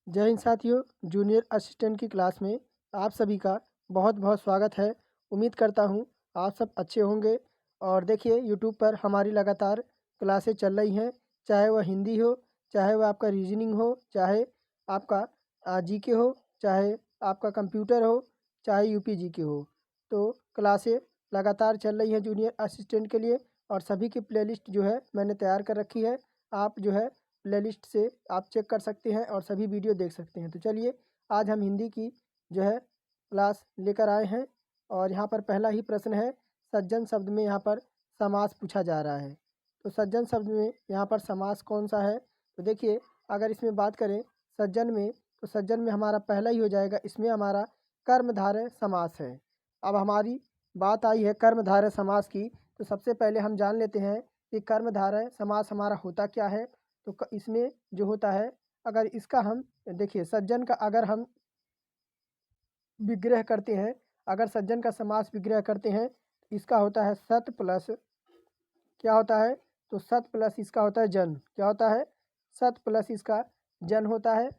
जय हिंद साथियों। Junior assistant की क्लास में आप सभी का बहुत बहुत स्वागत है। उम्मीद करता हूँ आप सब अच्छे होंगे। और देखिए यूट्यूब पर हमारी लगातार क्लासें चल रही हैं, चाहे वह हिंदी हो, चाहे वह आपका रीजनिंग हो, चाहे आपका जीके हो, चाहे आपका कंप्यूटर हो, चाहे यूपी जीके हो। तो क्लासें लगातार चल रही हैं जूनियर असिस्टेंट के लिए, और सभी की प्लेलिस्ट जो है मैंने तैयार कर रखी है। आप जो है प्लेलिस्ट से आप चेक कर सकते हैं और सभी वीडियो देख सकते हैं। तो चलिए आज हम हिंदी की जो है क्लास लेकर आए हैं। और यहाँ पर पहला ही प्रश्न है, सज्जन शब्द में यहाँ पर समास पूछा जा रहा है। तो सज्जन शब्द में यहाँ पर समास कौन सा है? तो देखिए अगर इसमें बात करें सज्जन में, तो सज्जन में हमारा पहला ही हो जाएगा, इसमें हमारा कर्मधारय समास है। अब हमारी बात आई है कर्मधारय समास की, तो सबसे पहले हम जान लेते हैं कि कर्मधारय समास हमारा होता क्या है। तो इसमें जो होता है, अगर इसका हम देखिए सज्जन का अगर हम विग्रह करते हैं, अगर सज्जन का समास विग्रह करते हैं, इसका होता है सत प्लस क्या होता है, तो सत प्लस इसका होता है जन। क्या होता है? सत प्लस इसका जन होता है।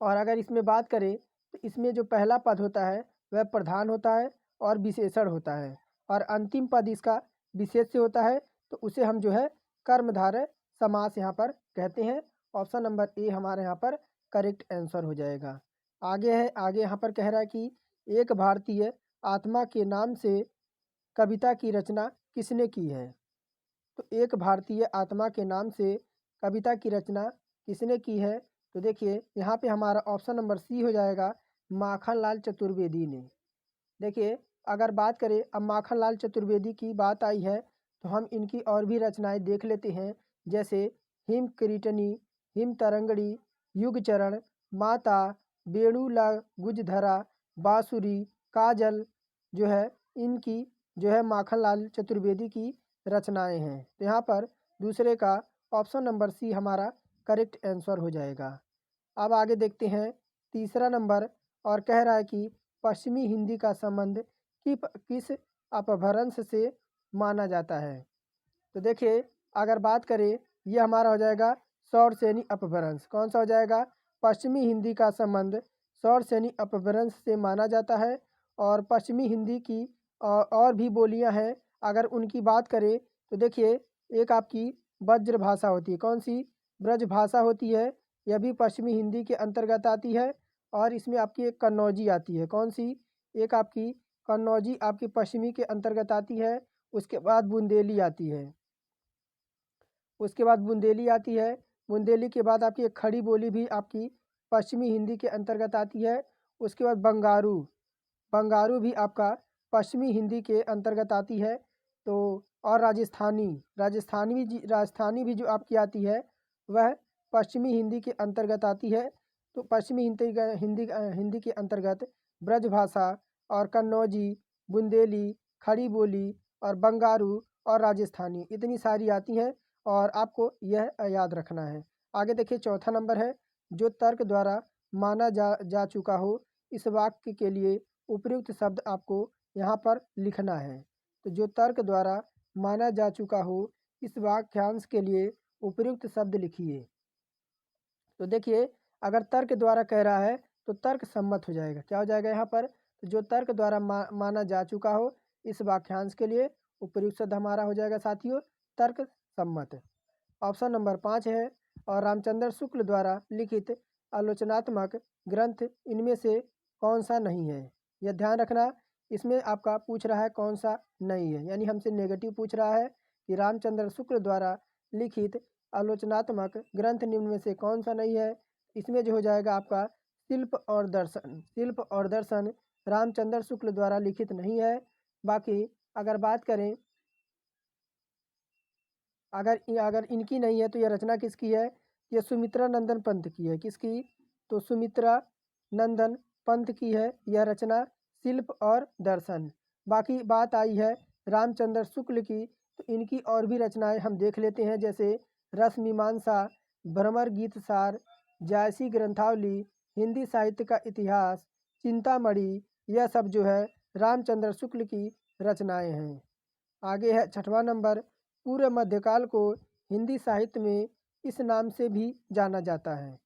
और अगर इसमें बात करें तो इसमें जो पहला पद होता है वह प्रधान होता है और विशेषण होता है, और अंतिम पद इसका विशेष्य होता है। तो उसे हम जो है कर्मधारय समास यहाँ पर कहते हैं। ऑप्शन नंबर ए हमारे यहाँ पर करेक्ट आंसर हो जाएगा। आगे है, आगे यहाँ पर कह रहा है कि एक भारतीय आत्मा के नाम से कविता की रचना किसने की है? तो एक भारतीय आत्मा के नाम से कविता की रचना किसने की है? तो देखिए यहाँ पे हमारा ऑप्शन नंबर सी हो जाएगा, माखनलाल चतुर्वेदी ने। देखिए अगर बात करें, अब माखनलाल चतुर्वेदी की बात आई है तो हम इनकी और भी रचनाएं देख लेते हैं, जैसे हिम किरीटनी, हिम तरंगड़ी, युग चरण, माता, बेणुला गुजधरा, बांसुरी, काजल, जो है इनकी जो है माखनलाल चतुर्वेदी की रचनाएं हैं। तो यहाँ पर दूसरे का ऑप्शन नंबर सी हमारा करेक्ट आंसर हो जाएगा। अब आगे देखते हैं तीसरा नंबर, और कह रहा है कि पश्चिमी हिंदी का संबंध किस अपभ्रंश से माना जाता है? तो देखिए अगर बात करें, ये हमारा हो जाएगा सौरसेनी अपभ्रंश। कौन सा हो जाएगा? पश्चिमी हिंदी का संबंध सौरसेनी अपभ्रंश से माना जाता है। और पश्चिमी हिंदी की और भी बोलियां हैं, अगर उनकी बात करें तो देखिए एक आपकी ब्रज भाषा होती है। कौन सी? ब्रज भाषा होती है, यह भी पश्चिमी हिंदी के अंतर्गत आती है। और इसमें आपकी एक कन्नौजी आती है। कौन सी? एक आपकी कन्नौजी आपकी पश्चिमी के अंतर्गत आती है। उसके बाद बुंदेली आती है, उसके बाद बुंदेली आती है। बुंदेली के बाद आपकी एक खड़ी बोली भी आपकी पश्चिमी हिंदी के अंतर्गत आती है। उसके बाद बंगारू, बंगारू भी आपका पश्चिमी हिंदी के अंतर्गत आती है। तो और राजस्थानी, राजस्थानी भी जो आपकी आती है वह पश्चिमी हिंदी के अंतर्गत आती है। तो पश्चिमी हिंदी के अंतर्गत ब्रजभाषा और कन्नौजी, बुंदेली, खड़ी बोली और बंगारू और राजस्थानी, इतनी सारी आती हैं और आपको यह याद रखना है। आगे देखिए चौथा नंबर है, जो तर्क द्वारा माना जा चुका हो इस वाक्य के लिए उपयुक्त शब्द आपको यहाँ पर लिखना है। तो जो तर्क द्वारा माना जा चुका हो इस वाक्यांश के लिए उपयुक्त शब्द लिखिए। तो देखिए अगर तर्क द्वारा कह रहा है तो तर्क सम्मत हो जाएगा। क्या हो जाएगा यहाँ पर? तो जो तर्क द्वारा माना जा चुका हो इस वाक्यांश के लिए उपयुक्त शब्द हमारा हो जाएगा साथियों तर्क सम्मत। ऑप्शन नंबर 5 है, और रामचंद्र शुक्ल द्वारा लिखित आलोचनात्मक ग्रंथ इनमें से कौन सा नहीं है? यह ध्यान रखना, इसमें आपका पूछ रहा है कौन सा नहीं है, यानी हमसे नेगेटिव पूछ रहा है कि रामचंद्र शुक्ल द्वारा लिखित आलोचनात्मक ग्रंथ निम्न में से कौन सा नहीं है। इसमें जो हो जाएगा आपका शिल्प और दर्शन। शिल्प और दर्शन रामचंद्र शुक्ल द्वारा लिखित नहीं है। बाकी अगर बात करें, अगर इनकी नहीं है तो यह रचना किसकी है? ये सुमित्रा नंदन पंत की है। किसकी? तो सुमित्रा नंदन पंत की है यह रचना शिल्प और दर्शन। बाकी बात आई है रामचंद्र शुक्ल की, तो इनकी और भी रचनाएं हम देख लेते हैं, जैसे रस मीमांसा, भ्रमर गीत सार, जायसी ग्रंथावली, हिंदी साहित्य का इतिहास, चिंतामणि, यह सब जो है रामचंद्र शुक्ल की रचनाएं हैं। आगे है छठवां नंबर, पूर्व मध्यकाल को हिंदी साहित्य में इस नाम से भी जाना जाता है।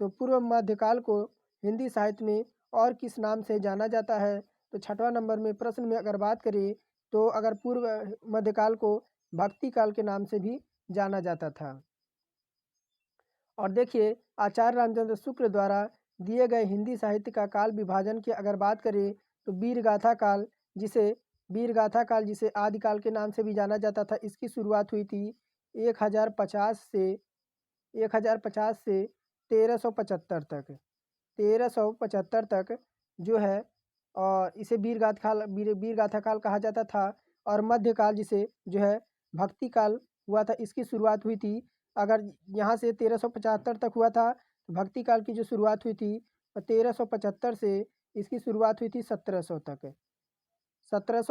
तो पूर्व मध्यकाल को हिंदी साहित्य में और किस नाम से जाना जाता है? तो 6वां नंबर में प्रश्न में अगर बात करें तो अगर पूर्व मध्यकाल को भक्ति काल के नाम से भी जाना जाता था। और देखिए आचार्य रामचंद्र शुक्ल द्वारा दिए गए हिंदी साहित्य का काल विभाजन की अगर बात करें तो वीरगाथा काल जिसे आदिकाल के नाम से भी जाना जाता था, इसकी शुरुआत हुई थी 1050 से 1375 तक जो है, और इसे वीरगाथा काल कहा जाता था। और मध्यकाल जिसे जो है भक्ति काल हुआ था, इसकी शुरुआत हुई थी, अगर यहाँ से 1375 तक हुआ था तो भक्ति काल की जो शुरुआत हुई थी 1375 से इसकी शुरुआत हुई थी 1700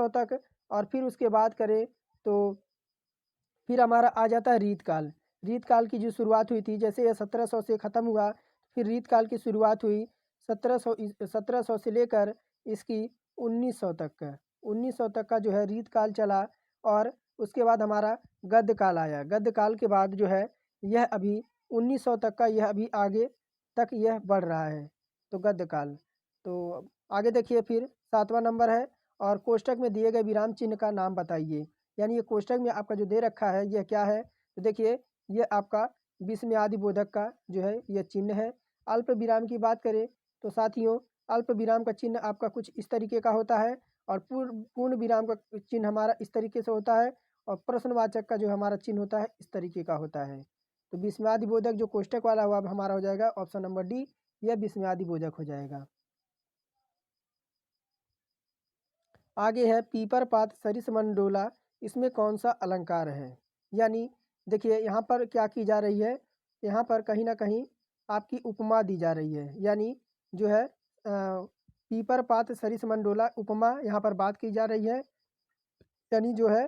तक। और फिर उसके बाद करें तो फिर हमारा आ जाता है रीत काल की जो शुरुआत हुई थी, जैसे यह 1700 से ख़त्म हुआ, फिर रीत काल की शुरुआत हुई 1700 से लेकर इसकी 1900 तक का जो है रीत काल चला। और उसके बाद हमारा गद्य काल आया। गद्य काल के बाद जो है यह अभी 1900 तक का, यह अभी आगे तक यह बढ़ रहा है, तो गद्य काल। तो आगे देखिए फिर 7वां नंबर है, और कोष्टक में दिए गए विराम चिन्ह का नाम बताइए। यानी ये कोष्टक में आपका जो दे रखा है यह क्या है? तो देखिए ये आपका विस्मयादि बोधक का जो है यह चिन्ह है। अल्प विराम की बात करें तो साथियों अल्प विराम का चिन्ह आपका कुछ इस तरीके का होता है, और पूर्ण विराम का चिन्ह हमारा इस तरीके से होता है, और प्रश्नवाचक का जो हमारा चिन्ह होता है इस तरीके का होता है। तो विस्मयादि बोधक जो कोष्टक वाला हुआ हमारा हो जाएगा ऑप्शन नंबर डी, यह विस्मयादि बोधक हो जाएगा। आगे है पीपर पात सरिस मंडोला, इसमें कौन सा अलंकार है? यानी देखिए यहाँ पर क्या की जा रही है, यहाँ पर कहीं ना कहीं आपकी उपमा दी जा रही है। यानी जो है पीपर पात सरिस मंडोला उपमा यहाँ पर बात की जा रही है। यानी जो है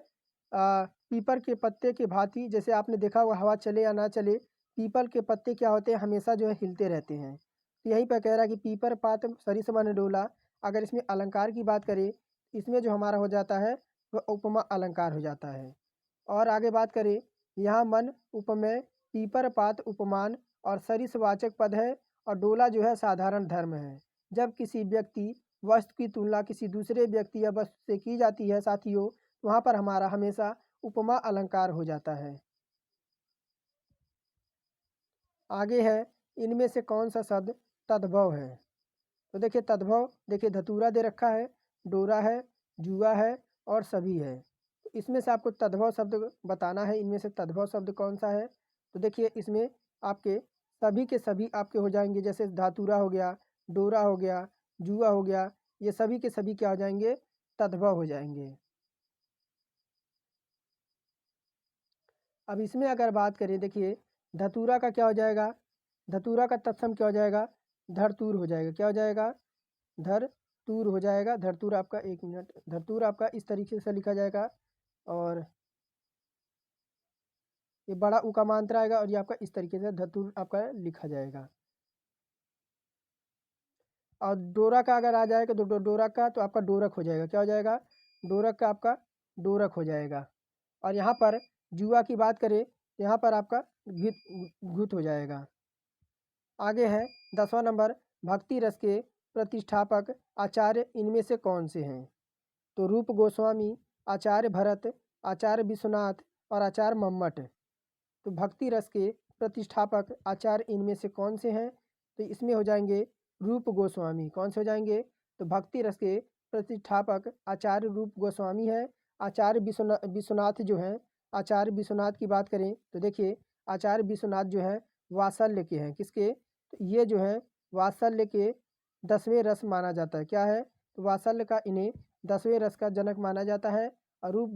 पीपर के पत्ते के भांति, जैसे आपने देखा हुआ हवा चले या ना चले, पीपल के पत्ते क्या होते हैं, हमेशा जो है हिलते रहते हैं। तो यहीं पर कह रहा है कि पीपर पात सरिस मंडोला। अगर इसमें अलंकार की बात करें, इसमें जो हमारा हो जाता है वह उपमा अलंकार हो जाता है। और आगे बात करें, यहाँ मन उपमेय, पीपर पात उपमान और सरिसवाचक पद है, और डोला जो है साधारण धर्म है। जब किसी व्यक्ति वस्तु की तुलना किसी दूसरे व्यक्ति या वस्तु से की जाती है साथियों, वहाँ पर हमारा हमेशा उपमा अलंकार हो जाता है। आगे है इनमें से कौन सा शब्द तद्भव है? तो देखिए तद्भव, देखिए धतूरा दे रखा है, डोरा है, जुआ है और सभी है। तो इसमें से आपको तद्भव शब्द बताना है, इनमें से तद्भव शब्द कौन सा है? तो देखिए इसमें आपके सभी के सभी आपके हो जाएंगे, जैसे धातुरा हो गया, डोरा हो गया, जुआ हो गया, ये सभी के सभी क्या हो जाएंगे? तद्भव हो जाएंगे। अब इसमें अगर बात करें, देखिए धतूरा का क्या हो जाएगा? धतूरा का तत्सम क्या हो जाएगा? धरतूर हो जाएगा। क्या हो जाएगा? धरतूर हो जाएगा। धरतूर आपका, एक मिनट, धरतूर आपका इस तरीके से लिखा जाएगा, और ये बड़ा ऊ का मात्रा आएगा, और ये आपका इस तरीके से धतूर आपका लिखा जाएगा। और डोरा का अगर आ जाएगा तो डोरा का तो आपका डोरक हो जाएगा। क्या हो जाएगा? डोरक का आपका डोरक हो जाएगा। और यहाँ पर जुआ की बात करें, यहाँ पर आपका घुत हो जाएगा। आगे है 10वां नंबर, भक्ति रस के प्रतिष्ठापक आचार्य इनमें से कौन से हैं? तो रूप गोस्वामी, आचार्य भरत, आचार्य विश्वनाथ और आचार्य मम्मट। तो भक्ति रस के प्रतिष्ठापक आचार्य इनमें से कौन से हैं? तो इसमें हो जाएंगे रूप गोस्वामी। कौन से हो जाएंगे? तो भक्ति रस के प्रतिष्ठापक आचार्य रूप गोस्वामी है। आचार्य विश्वनाथ जो हैं, आचार्य विश्वनाथ की बात करें तो देखिए आचार्य विश्वनाथ जो है वात्सल्य के हैं। किसके? तो ये जो है वात्सल्य के 10वें रस माना जाता है। क्या है? तो वात्सल्य का इन्हें 10वें रस का जनक माना जाता है। और रूप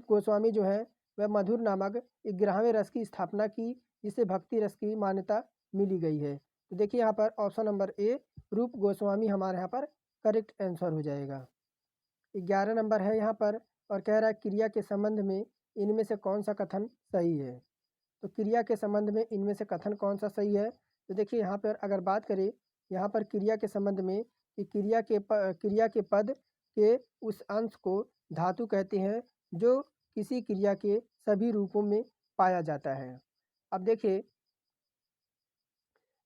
गोस्वामी जो है वह मधुर नामक 11वें रस की स्थापना की, जिसे भक्ति रस की मान्यता मिली गई है। तो देखिए यहाँ पर ऑप्शन नंबर ए रूप गोस्वामी हमारे यहाँ पर करेक्ट आंसर हो जाएगा। 11 नंबर है यहाँ पर, और कह रहा है क्रिया के संबंध में इनमें से कौन सा कथन सही है? तो क्रिया के संबंध में इनमें से कथन कौन सा सही है? तो देखिए यहाँ पर अगर बात करें, यहाँ पर क्रिया के संबंध में कि क्रिया के पद के उस अंश को धातु कहते हैं जो किसी क्रिया के सभी रूपों में पाया जाता है। अब देखिए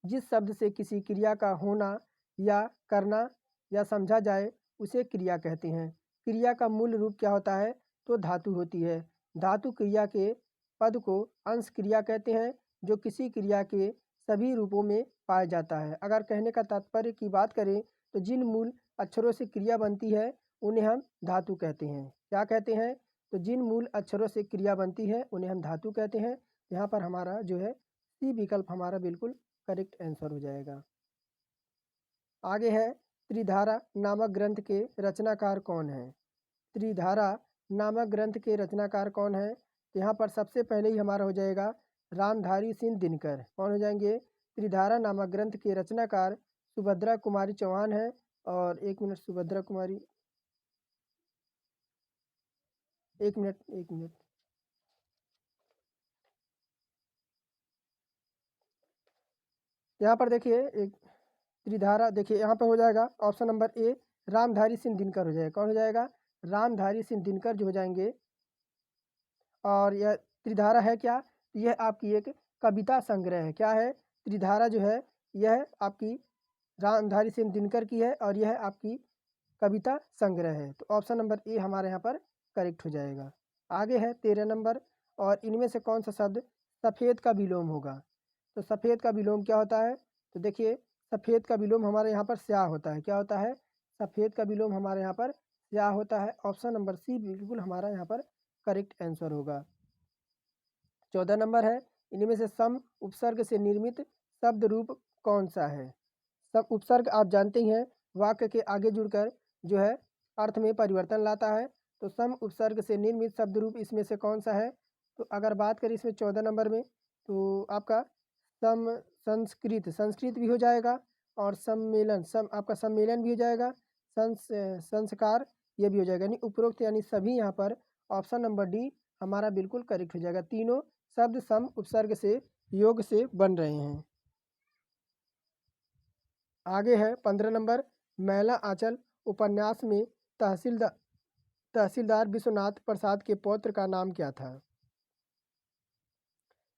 जिस शब्द से किसी क्रिया का होना या करना या समझा जाए उसे क्रिया कहते हैं। क्रिया का मूल रूप क्या होता है? तो धातु होती है। धातु क्रिया के पद को अंश क्रिया कहते हैं, जो किसी क्रिया के सभी रूपों में पाया जाता है। अगर कहने का तात्पर्य की बात करें तो जिन मूल अक्षरों से क्रिया बनती है उन्हें हम धातु कहते हैं। क्या कहते हैं? तो जिन मूल अक्षरों से क्रिया बनती है उन्हें हम धातु कहते हैं। यहाँ पर हमारा जो है सी विकल्प हमारा बिल्कुल करेक्ट आंसर हो जाएगा। आगे है, त्रिधारा नामक ग्रंथ के रचनाकार कौन है? त्रिधारा नामक ग्रंथ के रचनाकार कौन है? तो यहाँ पर सबसे पहले ही हमारा हो जाएगा रामधारी सिंह दिनकर। कौन हो जाएंगे? त्रिधारा नामक ग्रंथ के रचनाकार सुभद्रा कुमारी चौहान है। और एक मिनट, सुभद्रा कुमारी, एक मिनट, यहाँ पर देखिए एक त्रिधारा, देखिए यहाँ पर हो जाएगा option number A Ramdhari Singh Dinkar हो जाएगा। कौन हो जाएगा? रामधारी सिंह दिनकर जो हो जाएंगे। और यह त्रिधारा है क्या? यह आपकी एक कविता संग्रह है। क्या है? त्रिधारा जो है यह आपकी रामधारी सिंह दिनकर की है और यह आपकी कविता संग्रह है। तो ऑप्शन नंबर ए हमारे यहाँ पर करेक्ट हो जाएगा। आगे है 13 नंबर, और इनमें से कौन सा शब्द सफ़ेद का विलोम होगा? तो सफ़ेद का विलोम क्या होता है? तो देखिए सफ़ेद का विलोम हमारे यहाँ पर स्याह होता है। क्या होता है? सफ़ेद का विलोम हमारे यहाँ पर स्याह होता है। ऑप्शन नंबर सी बिल्कुल हमारा यहाँ पर करेक्ट आंसर होगा। 14 नंबर है, इनमें से सम उपसर्ग से निर्मित शब्द रूप कौन सा है? सब उपसर्ग आप जानते ही हैं, वाक्य के आगे जुड़कर जो है अर्थ में परिवर्तन लाता है। तो सम उपसर्ग से निर्मित शब्द रूप इसमें से कौन सा है? तो अगर बात करें इसमें 14 नंबर में, तो आपका सम संस्कृत, संस्कृत भी हो जाएगा, और सम्मेलन, सम आपका सम्मेलन भी हो जाएगा, संस्कार ये भी हो जाएगा। यानी उपरोक्त यानी सभी यहाँ पर ऑप्शन नंबर डी हमारा बिल्कुल करेक्ट हो जाएगा। तीनों शब्द सम उपसर्ग से योग से बन रहे हैं। आगे है 15 नंबर, मैला आंचल उपन्यास में तहसीलदार विश्वनाथ प्रसाद के पौत्र का नाम क्या था?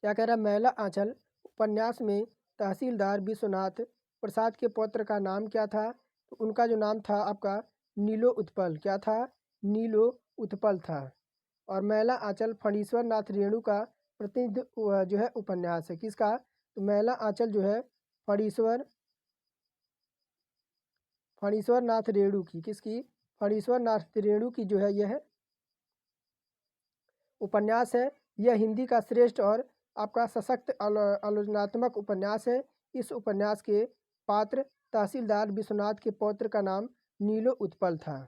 क्या कह रहा है? मैला आंचल उपन्यास में तहसीलदार विश्वनाथ प्रसाद के पौत्र का नाम क्या था? तो उनका जो नाम था आपका नीलो उत्पल। क्या था? नीलो उत्पल था। और मैला आंचल फणीश्वर नाथ रेणु का प्रतिनिध जो है उपन्यास है। किसका? तो मैला आंचल जो है फणीश्वर नाथ रेणु की, किसकी? फणीश्वर नाथ रेणु की जो है यह उपन्यास है। यह हिंदी का श्रेष्ठ और आपका सशक्त आलोचनात्मक उपन्यास है। इस उपन्यास के पात्र तहसीलदार विश्वनाथ के पौत्र का नाम नीलो उत्पल था।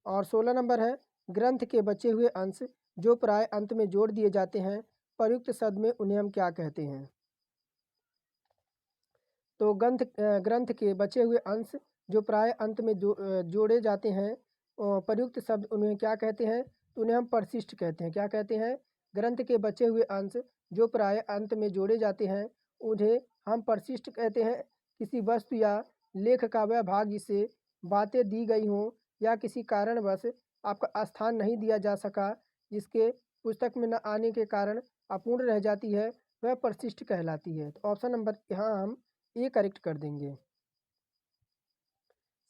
और 16 नंबर है, ग्रंथ के बचे हुए अंश जो प्राय अंत में जोड़ दिए जाते हैं, प्रयुक्त शब्द में उन्हें हम क्या कहते हैं? तो ग्रंथ के बचे हुए अंश जो प्राय अंत में जोड़े जाते हैं, प्रयुक्त शब्द उन्हें क्या कहते हैं? तो उन्हें हम परिशिष्ट कहते हैं। क्या कहते हैं? ग्रंथ के बचे हुए अंश जो प्राय अंत में जोड़े जाते हैं उन्हें हम परिशिष्ट कहते हैं। किसी वस्तु या लेख का वह भाग जिससे बातें दी गई हों या किसी कारणवश आपका स्थान नहीं दिया जा सका, जिसके पुस्तक में न आने के कारण अपूर्ण रह जाती है, वह परिशिष्ट कहलाती है। तो ऑप्शन नंबर यहाँ हम ए करेक्ट कर देंगे।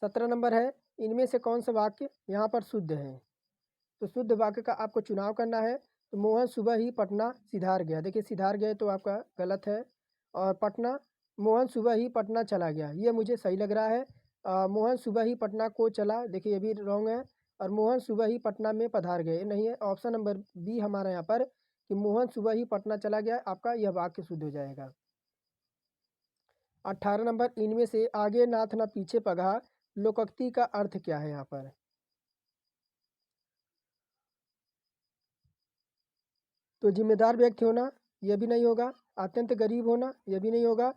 17 नंबर है, इनमें से कौन सा वाक्य यहाँ पर शुद्ध है? तो शुद्ध वाक्य का आपको चुनाव करना है। तो मोहन सुबह ही पटना सिधार गया। देखिए सिधार गए तो आपका गलत है, और पटना, मोहन सुबह ही पटना चला गया, ये मुझे सही लग रहा है। मोहन सुबह ही पटना को चला, देखिए ये भी रॉन्ग है। और मोहन सुबह ही पटना में पधार गए, नहीं है। ऑप्शन नंबर बी हमारा यहाँ पर कि मोहन सुबह ही पटना चला गया, आपका यह वाक्य शुद्ध हो जाएगा। 18 नंबर, इनमें से आगे नाथ ना पीछे पगहा लोकोक्ति का अर्थ क्या है यहाँ पर? तो जिम्मेदार व्यक्ति होना यह भी नहीं होगा, अत्यंत गरीब होना यह भी नहीं होगा,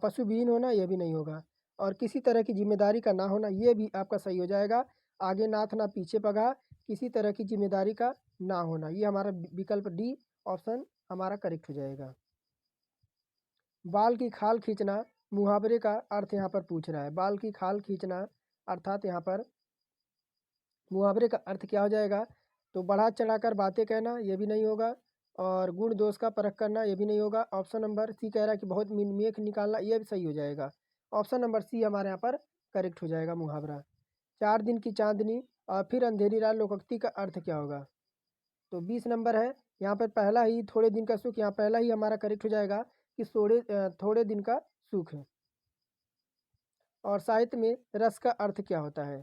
पशुविहीन होना यह भी नहीं होगा, और किसी तरह की जिम्मेदारी का ना होना ये भी आपका सही हो जाएगा। आगे नाथ ना पीछे पगहा, किसी तरह की जिम्मेदारी का ना होना, ये हमारा विकल्प डी ऑप्शन हमारा करेक्ट हो जाएगा। बाल की खाल खींचना मुहावरे का अर्थ यहाँ पर पूछ रहा है। बाल की खाल खींचना अर्थात यहाँ पर मुहावरे का अर्थ क्या हो जाएगा? तो बढ़ा चढ़ाकर बातें कहना ये भी नहीं होगा, और गुण दोष का परख करना ये भी नहीं होगा। ऑप्शन नंबर सी कह रहा है कि बहुत मेख निकालना, ये भी सही हो जाएगा। ऑप्शन नंबर सी हमारे यहाँ पर करेक्ट हो जाएगा मुहावरा। 4 दिन की चांदनी और फिर अंधेरी रात लोकोक्ति का अर्थ क्या होगा? तो 20 नंबर है, यहाँ पर पहला ही थोड़े दिन का सुख, यहाँ पहला ही हमारा करेक्ट हो जाएगा कि थोड़े दिन का सुख है। और साहित्य में रस का अर्थ क्या होता है?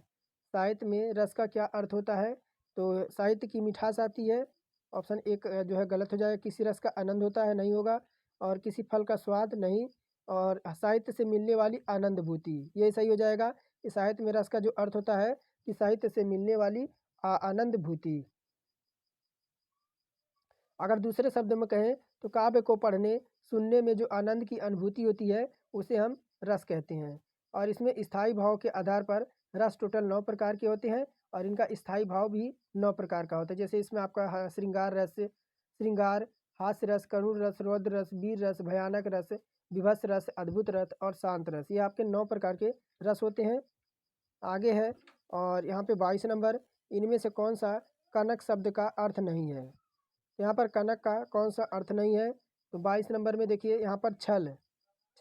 साहित्य में रस का क्या अर्थ होता है? तो साहित्य की मिठास आती है। ऑप्शन एक जो है गलत हो जाएगा। किसी रस का आनंद होता है, नहीं होगा। और किसी फल का स्वाद, नहीं। और साहित्य से मिलने वाली आनंदभूति, ये सही हो जाएगा कि साहित्य में रस का जो अर्थ होता है कि साहित्य से मिलने वाली आनंदभूति। अगर दूसरे शब्द में कहें तो काव्य को पढ़ने सुनने में जो आनंद की अनुभूति होती है उसे हम रस कहते हैं। और इसमें स्थायी भाव के आधार पर रस टोटल 9 प्रकार के होते हैं और इनका स्थायी भाव भी 9 प्रकार का होता है। जैसे इसमें आपका श्रृंगार रस, श्रृंगार, हास्य रस, करुण रस, रौद्र रस, वीर रस, भयानक रस, विभत्स रस, अद्भुत रस और शांत रस, ये आपके 9 प्रकार के रस होते हैं। आगे है और यहाँ पे 22 नंबर, इनमें से कौन सा कनक शब्द का अर्थ नहीं है? यहाँ पर कनक का कौन सा अर्थ नहीं है? तो 22 नंबर में देखिए यहाँ पर छल,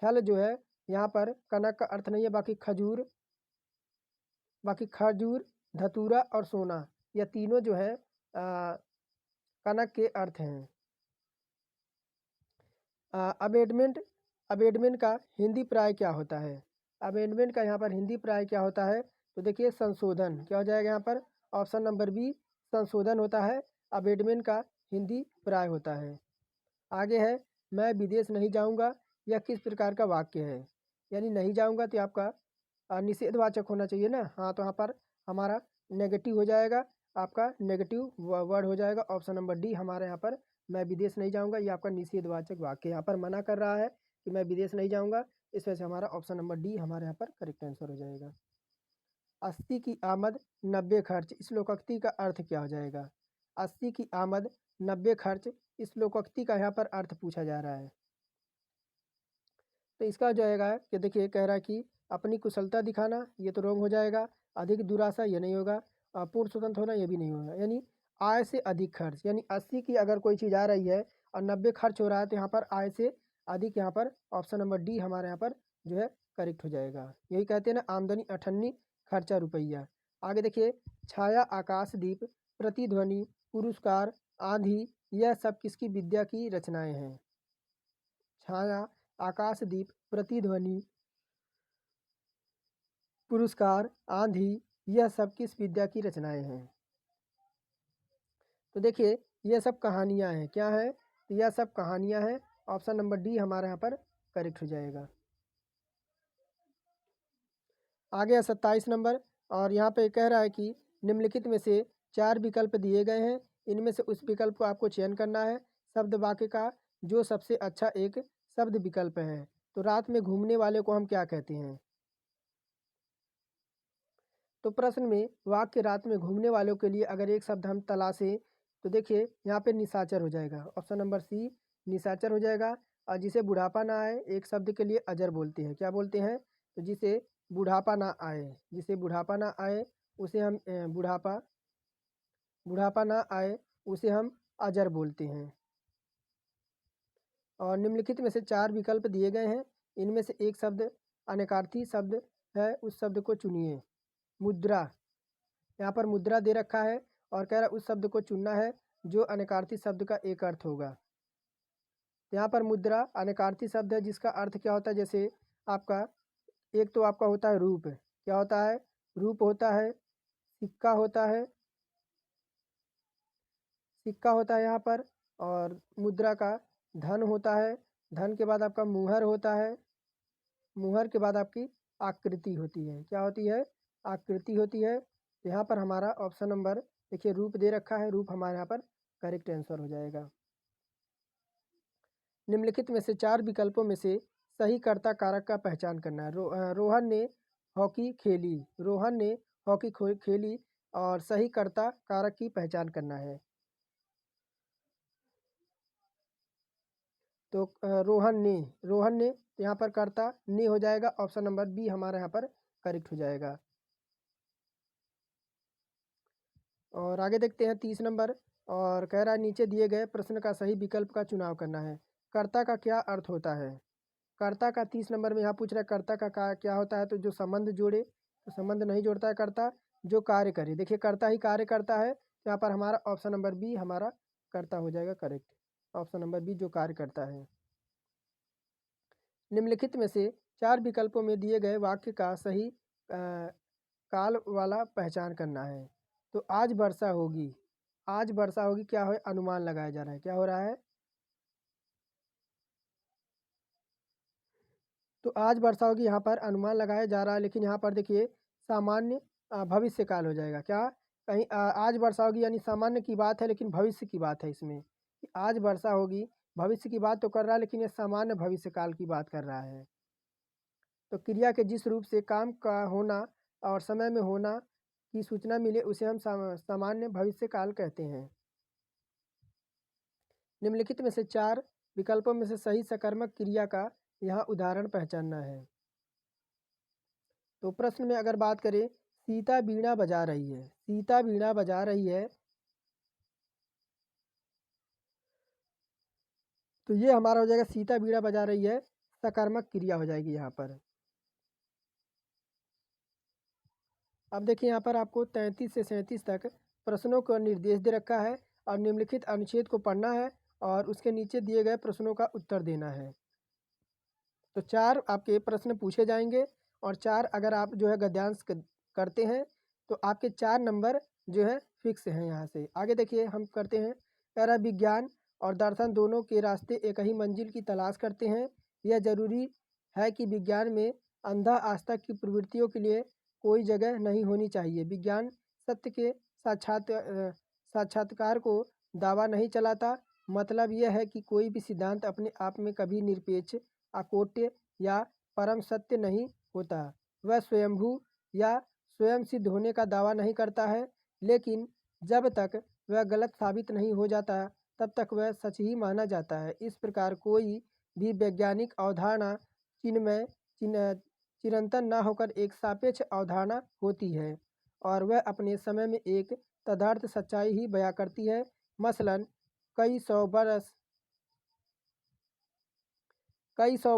छल जो है यहाँ पर कनक का अर्थ नहीं है। बाकी खजूर, धतूरा और सोना, यह तीनों जो है कनक के अर्थ हैं। अबेडमेंट, अबेडमेंट का हिंदी प्राय क्या होता है? अबेडमेंट का यहाँ पर हिंदी प्राय क्या होता है? तो देखिए संशोधन, क्या हो जाएगा यहाँ पर? ऑप्शन नंबर बी संशोधन होता है, अबेडमेंट का हिंदी प्राय होता है। आगे है मैं विदेश नहीं जाऊँगा, यह किस प्रकार का वाक्य है? यानी नहीं जाऊँगा तो आपका निषेधवाचक होना चाहिए ना। हाँ, तो यहाँ पर हमारा नेगेटिव हो जाएगा, आपका नेगेटिव वर्ड हो जाएगा। ऑप्शन नंबर डी हमारे यहाँ पर मैं विदेश नहीं जाऊँगा, ये आपका निषेधवाचक वाक्य यहाँ पर मना कर रहा है कि मैं विदेश नहीं जाऊँगा। इस वजह से हमारा ऑप्शन नंबर डी हमारे यहाँ पर करेक्ट आंसर हो जाएगा। 80 की आमद 90 खर्च, इस लोकोक्ति का अर्थ क्या हो जाएगा? 80 की आमद 90 खर्च, इस लोकोक्ति का यहाँ पर अर्थ पूछा जा रहा है। तो इसका हो जाएगा कि देखिए कह रहा है कि अपनी कुशलता दिखाना, ये तो रॉन्ग हो जाएगा। अधिक दुराशा, ये नहीं होगा। पूर्ण स्वतंत्र होना, ये भी नहीं होगा। यानी आय से अधिक खर्च, यानी 80 की अगर कोई चीज़ आ रही है और 90 खर्च हो रहा है तो यहाँ पर आय से अधिक, यहाँ पर ऑप्शन नंबर डी हमारे यहाँ पर जो है करेक्ट हो जाएगा। यही कहते हैं ना, आमदनी 98, खर्चा रुपया। आगे देखिए छाया, आकाशदीप, प्रतिध्वनि, पुरस्कार, आंधी, यह सब किसकी विद्या की रचनाएं हैं? छाया, आकाशदीप, प्रतिध्वनि, पुरस्कार, आंधी, यह सब किस विद्या की रचनाएं हैं? तो देखिए यह सब कहानियां हैं। क्या है? तो यह सब कहानियां हैं। ऑप्शन नंबर डी हमारे यहाँ पर करेक्ट हो जाएगा। आगे है 27 नंबर और यहाँ पे कह रहा है कि निम्नलिखित में से 4 विकल्प दिए गए हैं, इनमें से उस विकल्प को आपको चयन करना है शब्द वाक्य का जो सबसे अच्छा एक शब्द विकल्प है। तो रात में घूमने वाले को हम क्या कहते हैं? तो प्रश्न में वाक्य रात में घूमने वालों के लिए अगर एक शब्द हम तलाशें तो देखिए यहाँ पे निशाचर हो जाएगा। ऑप्शन नंबर सी निशाचर हो जाएगा। और जिसे बुढ़ापा ना आए, एक शब्द के लिए अजर बोलते हैं। क्या बोलते हैं? तो जिसे बुढ़ापा ना आए, जिसे बुढ़ापा ना आए उसे हम बुढ़ापा ना आए उसे हम अजर बोलते हैं। और निम्नलिखित में से 4 विकल्प दिए गए हैं, इनमें से एक शब्द अनेकार्थी शब्द है, उस शब्द को चुनिए। मुद्रा, यहाँ पर मुद्रा दे रखा है और कह रहा है उस शब्द को चुनना है जो अनेकार्थी शब्द का एक अर्थ होगा। यहाँ पर मुद्रा अनेकार्थी शब्द है जिसका अर्थ क्या होता है? जैसे आपका एक तो आपका होता है रूप, क्या होता है? रूप होता है, सिक्का होता है, सिक्का होता है यहाँ पर। और मुद्रा का धन होता है, धन के बाद आपका मुहर होता है, मुहर के बाद आपकी आकृति होती है। क्या होती है? आकृति होती है। तो यहाँ पर हमारा ऑप्शन नंबर देखिए रूप दे रखा है, रूप हमारे यहाँ पर करेक्ट आंसर हो जाएगा। निम्नलिखित में से 4 विकल्पों में से सही कर्ता कारक का पहचान करना है। रोहन ने हॉकी खेली, रोहन ने हॉकी खेली और सही कर्ता कारक की पहचान करना है। तो रोहन ने तो यहाँ पर कर्ता ने हो जाएगा। ऑप्शन नंबर बी हमारे यहाँ पर करेक्ट हो जाएगा। और आगे देखते हैं 30 नंबर और कह रहा है नीचे दिए गए प्रश्न का सही विकल्प का चुनाव करना है। कर्ता का क्या अर्थ होता है? कर्ता का 30 नंबर में यहाँ पूछ रहा है कर्ता का क्या होता है, तो जो संबंध जोड़े, तो संबंध नहीं जोड़ता है कर्ता, जो कार्य करे। देखिए कर्ता ही कार्य करता है, तो यहाँ पर हमारा ऑप्शन नंबर बी हमारा कर्ता हो जाएगा करेक्ट। ऑप्शन नंबर बी जो कार्य करता है। निम्नलिखित में से 4 विकल्पों में दिए गए वाक्य का सही काल वाला पहचान करना है। तो आज वर्षा होगी, आज वर्षा होगी क्या है, अनुमान लगाया जा रहा है। क्या हो रहा है? तो आज वर्षा होगी यहाँ पर अनुमान लगाया जा रहा है, लेकिन यहाँ पर देखिए सामान्य भविष्य काल हो जाएगा। क्या कहीं आज वर्षा होगी यानी सामान्य की बात है, लेकिन भविष्य की बात है इसमें कि आज वर्षा होगी, भविष्य की बात तो कर रहा है, लेकिन ये सामान्य भविष्य काल की बात कर रहा है। तो क्रिया के जिस रूप से काम का होना और समय में होना की सूचना मिले उसे हम सामान्य भविष्य काल कहते हैं। निम्नलिखित में से 4 विकल्पों में से सही सकर्मक क्रिया का यहाँ उदाहरण पहचानना है। तो प्रश्न में अगर बात करें, सीता बीणा बजा रही है, सीता बीणा बजा रही है, तो ये हमारा हो जाएगा सीता बीणा बजा रही है, सकर्मक क्रिया हो जाएगी यहाँ पर। अब देखिए यहाँ पर आपको 33 से 37 तक प्रश्नों का निर्देश दे रखा है और निम्नलिखित अनुच्छेद को पढ़ना है और उसके नीचे दिए गए प्रश्नों का उत्तर देना है। तो 4 आपके प्रश्न पूछे जाएंगे और 4 अगर आप जो है गद्यांश करते हैं तो आपके 4 नंबर जो है फिक्स हैं। यहाँ से आगे देखिए हम करते हैं। कह रहा है विज्ञान और दर्शन दोनों के रास्ते एक ही मंजिल की तलाश करते हैं। यह जरूरी है कि विज्ञान में अंधा आस्था की प्रवृत्तियों के लिए कोई जगह नहीं होनी चाहिए। विज्ञान सत्य के साक्षात्कार को दावा नहीं चलाता। मतलब यह है कि कोई भी सिद्धांत अपने आप में कभी निरपेक्ष, अकोट्य या परम सत्य नहीं होता। वह स्वयंभू या स्वयं सिद्ध होने का दावा नहीं करता है, लेकिन जब तक वह गलत साबित नहीं हो जाता तब तक वह सच ही माना जाता है। इस प्रकार कोई भी वैज्ञानिक अवधारणा चिन्मय चिरंतन न होकर एक सापेक्ष अवधारणा होती है और वह अपने समय में एक तदर्थ सच्चाई ही बयां करती है। मसलन कई सौ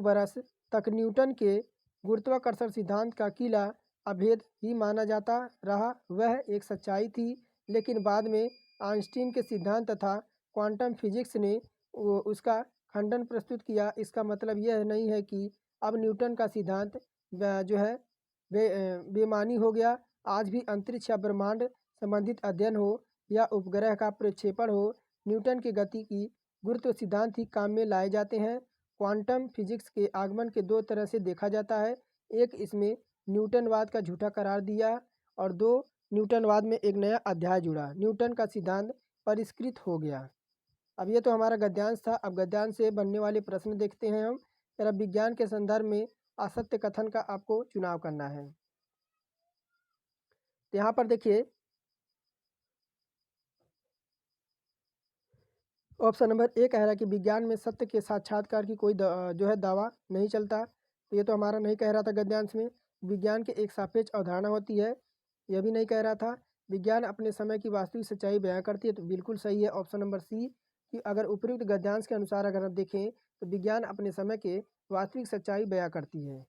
बरस तक न्यूटन के गुरुत्वाकर्षण सिद्धांत का किला अभेद ही माना जाता रहा। वह एक सच्चाई थी, लेकिन बाद में आइंस्टीन के सिद्धांत तथा क्वांटम फिजिक्स ने उसका खंडन प्रस्तुत किया। इसका मतलब यह नहीं है कि अब न्यूटन का सिद्धांत जो है बेमानी हो गया। आज भी अंतरिक्ष या ब्रह्मांड संबंधित अध्ययन हो या उपग्रह का प्रक्षेपण हो, न्यूटन की गति की गुरुत्व सिद्धांत ही काम में लाए जाते हैं। क्वांटम फिजिक्स के आगमन के 2 तरह से देखा जाता है। एक, इसमें न्यूटनवाद का झूठा करार दिया और 2, न्यूटनवाद में एक नया अध्याय जुड़ा, न्यूटन का सिद्धांत परिष्कृत हो गया। अब ये तो हमारा गद्यांश था। अब गद्यांश से बनने वाले प्रश्न देखते हैं हम। जरा विज्ञान के संदर्भ में असत्य कथन का आपको चुनाव करना है। तो यहाँ पर देखिए ऑप्शन नंबर ए कह रहा है कि विज्ञान में सत्य के साक्षात्कार की कोई जो है दावा नहीं चलता। तो ये तो हमारा नहीं कह रहा था गद्यांश में। विज्ञान के एक सापेक्ष अवधारणा होती है, यह भी नहीं कह रहा था। विज्ञान अपने समय की वास्तविक सच्चाई बयां करती है, तो बिल्कुल सही है ऑप्शन नंबर सी कि अगर उपयुक्त गद्यांश के अनुसार अगर हम देखें तो विज्ञान अपने समय के वास्तविक सच्चाई बयां करती है।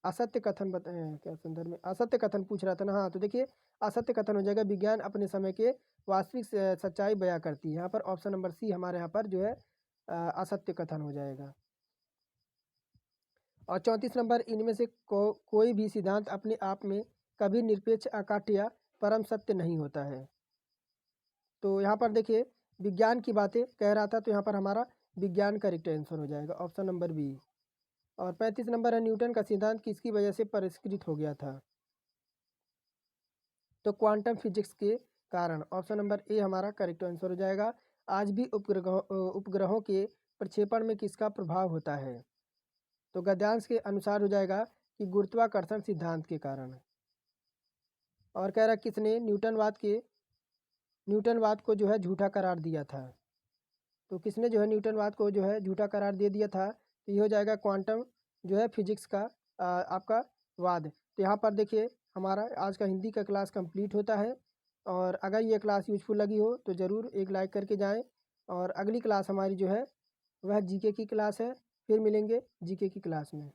असत्य कथन बताएं क्या संदर्भ में असत्य कथन पूछ रहा था ना। हाँ, तो देखिए असत्य कथन हो जाएगा विज्ञान अपने समय के वास्तविक सच्चाई बयां करती है। यहाँ पर ऑप्शन नंबर सी हमारे यहाँ पर जो है असत्य कथन हो जाएगा। और 34 नंबर, इनमें से कोई भी सिद्धांत अपने आप में कभी निरपेक्ष, अकाट्य या परम सत्य नहीं होता है। तो यहाँ पर देखिए विज्ञान की बातें कह रहा था, तो यहाँ पर हमारा विज्ञान करेक्ट आंसर हो जाएगा ऑप्शन नंबर बी। और 35 नंबर है न्यूटन का सिद्धांत किसकी वजह से परिष्कृत हो गया था? तो क्वांटम फिजिक्स के कारण, ऑप्शन नंबर ए हमारा करेक्ट आंसर हो जाएगा। आज भी उपग्रहों के प्रक्षेपण में किसका प्रभाव होता है? तो गद्यांश के अनुसार हो जाएगा कि गुरुत्वाकर्षण सिद्धांत के कारण। और कह रहा किसने न्यूटनवाद को जो है झूठा करार दिया था? तो किसने जो है न्यूटनवाद को जो है झूठा करार दे दिया था? तो ये हो जाएगा क्वांटम जो है फिजिक्स का आपका वाद। तो यहाँ पर देखिए हमारा आज का हिंदी का क्लास कंप्लीट होता है। और अगर ये क्लास यूजफुल लगी हो तो ज़रूर एक लाइक करके जाएं। और अगली क्लास हमारी जो है वह जीके की क्लास है। फिर मिलेंगे जीके की क्लास में।